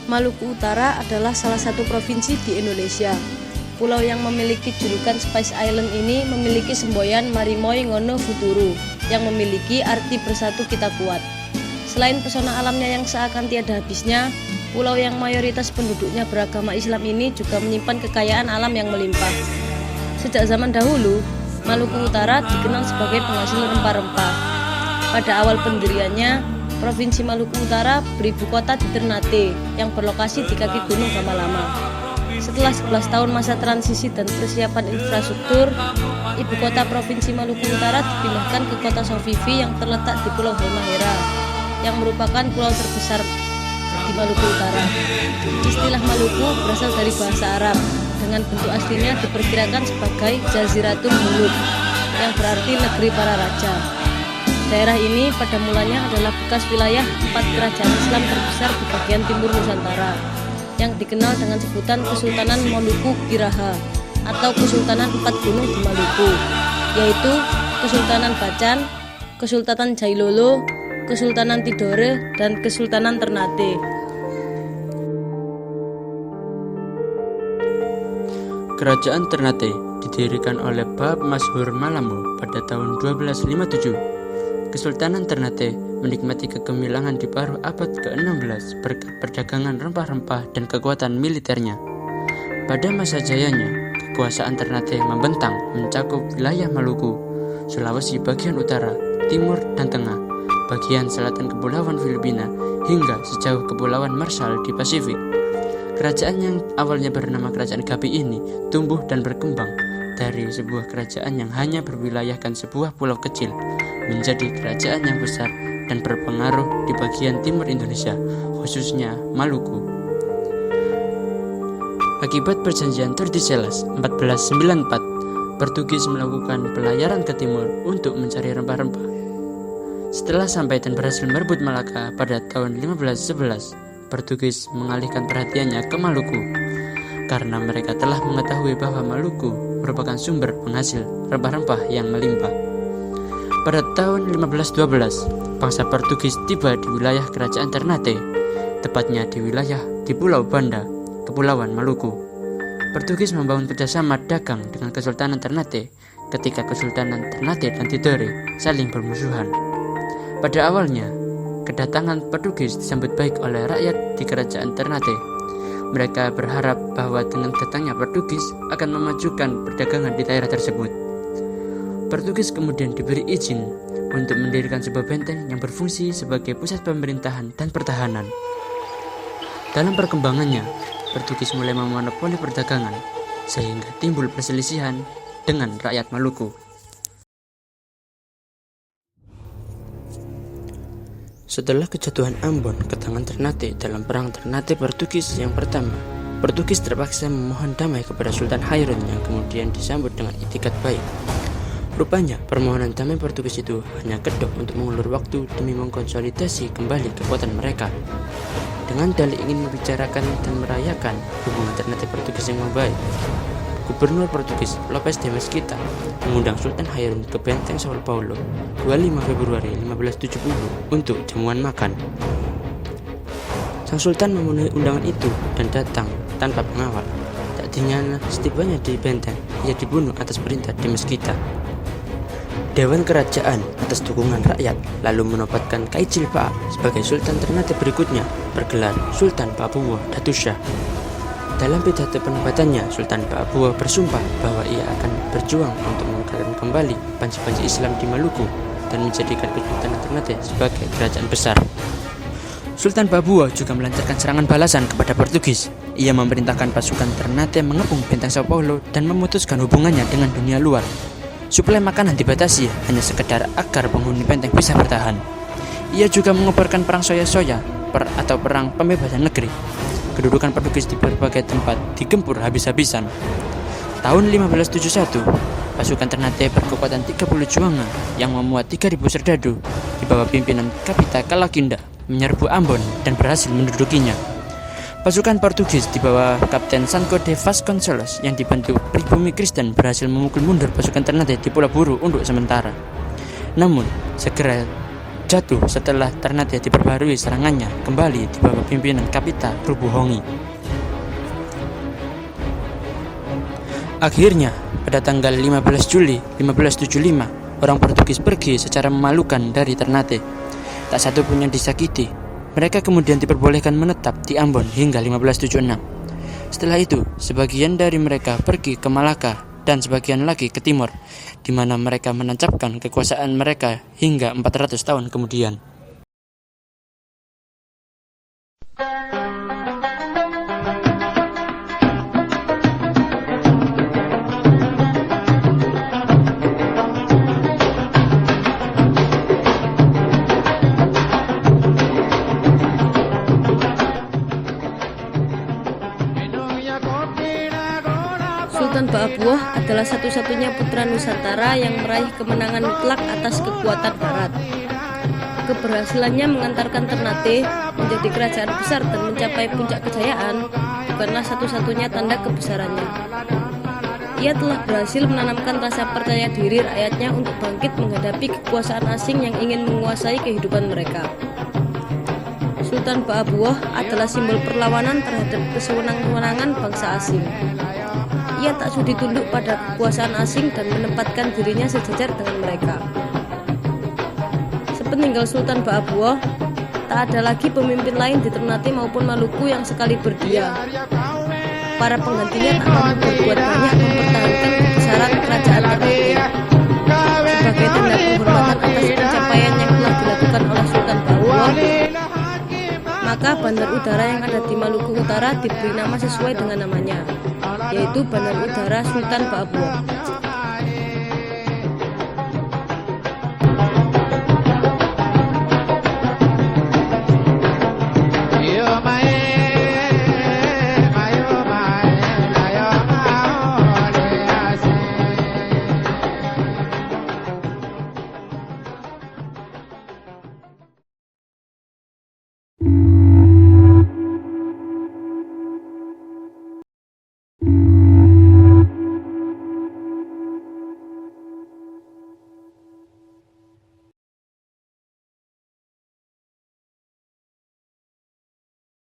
Maluku Utara adalah salah satu provinsi di Indonesia. Pulau yang memiliki julukan Spice Island ini memiliki semboyan Marimoy Ngono Futuru yang memiliki arti bersatu kita kuat. Selain pesona alamnya yang seakan tiada habisnya, pulau yang mayoritas penduduknya beragama Islam ini juga menyimpan kekayaan alam yang melimpah. Sejak zaman dahulu, Maluku Utara dikenal sebagai penghasil rempah-rempah. Pada awal pendiriannya, Provinsi Maluku Utara beribu kota di Ternate yang berlokasi di kaki Gunung Gamalama. Setelah 11 tahun masa transisi dan persiapan infrastruktur, ibu kota Provinsi Maluku Utara dipindahkan ke kota Sovivi yang terletak di Pulau Halmahera, yang merupakan pulau terbesar di Maluku Utara. Istilah Maluku berasal dari bahasa Arab, dengan bentuk aslinya diperkirakan sebagai Jaziratul Muluk, yang berarti negeri para raja. Daerah ini pada mulanya adalah bekas wilayah 4 kerajaan Islam terbesar di bagian timur Nusantara, yang dikenal dengan sebutan Kesultanan Moluku Giraha atau Kesultanan 4 Gunung di Maluku, yaitu Kesultanan Bacan, Kesultanan Jailolo, Kesultanan Tidore, dan Kesultanan Ternate. Kerajaan Ternate didirikan oleh Bab Mashur Malamo pada tahun 1257. Kesultanan Ternate menikmati kegemilangan di paruh abad ke-16 berkat perdagangan rempah-rempah dan kekuatan militernya. Pada masa jayanya, kekuasaan Ternate membentang mencakup wilayah Maluku, Sulawesi bagian utara, timur, dan tengah, bagian selatan Kepulauan Filipina, hingga sejauh Kepulauan Marshall di Pasifik. Kerajaan yang awalnya bernama Kerajaan Gapi ini tumbuh dan berkembang dari sebuah kerajaan yang hanya berwilayahkan sebuah pulau kecil menjadi kerajaan yang besar dan berpengaruh di bagian timur Indonesia, khususnya Maluku. Akibat perjanjian Tordesillas 1494, Portugis melakukan pelayaran ke timur untuk mencari rempah-rempah. Setelah sampai dan berhasil merebut Malaka pada tahun 1511, Portugis mengalihkan perhatiannya ke Maluku karena mereka telah mengetahui bahwa Maluku merupakan sumber penghasil rempah-rempah yang melimpah. Pada tahun 1512, bangsa Portugis tiba di wilayah Kerajaan Ternate, tepatnya di Pulau Banda, Kepulauan Maluku. Portugis membangun kerjasama dagang dengan Kesultanan Ternate ketika Kesultanan Ternate dan Tidore saling bermusuhan. Pada awalnya, kedatangan Portugis disambut baik oleh rakyat di Kerajaan Ternate. Mereka berharap bahwa dengan datangnya Portugis akan memajukan perdagangan di daerah tersebut. Portugis kemudian diberi izin untuk mendirikan sebuah benteng yang berfungsi sebagai pusat pemerintahan dan pertahanan. Dalam perkembangannya, Portugis mulai memonopoli perdagangan, sehingga timbul perselisihan dengan rakyat Maluku. Setelah kejatuhan Ambon ke tangan Ternate dalam perang Ternate Portugis yang pertama, Portugis terpaksa memohon damai kepada Sultan Hairun yang kemudian disambut dengan itikat baik. Rupanya, permohonan damai Portugis itu hanya kedok untuk mengulur waktu demi mengkonsolidasi kembali kekuatan mereka. Dengan dalih ingin membicarakan dan merayakan hubungan Ternate Portugis yang membaik, Gubernur Portugis Lopes de Mesquita mengundang Sultan Hairun ke Benteng Sao Paulo 25 Februari 1570 untuk jamuan makan. Sang Sultan memenuhi undangan itu dan datang tanpa pengawal. Tak dinyana setibanya di benteng, ia dibunuh atas perintah de Mesquita. Dewan Kerajaan atas dukungan rakyat lalu menempatkan Kaijil Pa'a sebagai Sultan Ternate berikutnya, bergelar Sultan Papua Datu Syah. Dalam pidato penempatannya, Sultan Papua bersumpah bahwa ia akan berjuang untuk menegakkan kembali panji-panji Islam di Maluku dan menjadikan Kesultanan Ternate sebagai kerajaan besar. Sultan Babuo juga melancarkan serangan balasan kepada Portugis. Ia memerintahkan pasukan Ternate mengepung benteng Sao Paulo dan memutuskan hubungannya dengan dunia luar. Suplai makanan dibatasi hanya sekedar agar penghuni benteng bisa bertahan. Ia juga mengobarkan perang soya-soya atau perang pembebasan negeri. Kedudukan Portugis di berbagai tempat digempur habis-habisan. Tahun 1571, pasukan Ternate berkekuatan 30 juanga yang memuat 3.000 serdadu di bawah pimpinan Kapita Kalakinda menyerbu Ambon dan berhasil mendudukinya. Pasukan Portugis di bawah Kapten Sancho de Vasconcelos yang dibantu pribumi Kristen berhasil memukul mundur pasukan Ternate di Pulau Buru untuk sementara. Namun, segera jatuh setelah Ternate diperbarui serangannya kembali di bawah pimpinan Kapita Rubuhongi. Akhirnya, pada tanggal 15 Juli 1575, orang Portugis pergi secara memalukan dari Ternate. Tak satu pun yang disakiti. Mereka kemudian diperbolehkan menetap di Ambon hingga 1576. Setelah itu, sebagian dari mereka pergi ke Malaka dan sebagian lagi ke timur, di mana mereka menancapkan kekuasaan mereka hingga 400 tahun kemudian. Sultan Ba'abuah adalah satu-satunya putra Nusantara yang meraih kemenangan mutlak atas kekuatan Barat. Keberhasilannya mengantarkan Ternate menjadi kerajaan besar dan mencapai puncak kejayaan bukanlah satu-satunya tanda kebesarannya. Ia telah berhasil menanamkan rasa percaya diri rakyatnya untuk bangkit menghadapi kekuasaan asing yang ingin menguasai kehidupan mereka. Sultan Ba'abuah adalah simbol perlawanan terhadap kesewenang-wenangan bangsa asing. Ia tak sudi tunduk pada kekuasaan asing dan menempatkan dirinya sejajar dengan mereka. Sepeninggal Sultan Ba'abuah, tak ada lagi pemimpin lain di Ternate maupun Maluku yang sekali berdia. Para penggantinya tak mampu berbuat banyak mempertahankan kebesaran kerajaan Ternate. Sebagai tanda penghormatan atas pencapaian yang telah dilakukan oleh Sultan Ba'abuah, maka bandar udara yang ada di Maluku Utara diberi nama sesuai dengan namanya, yaitu Bandar Udara Sultan Ba'abuah.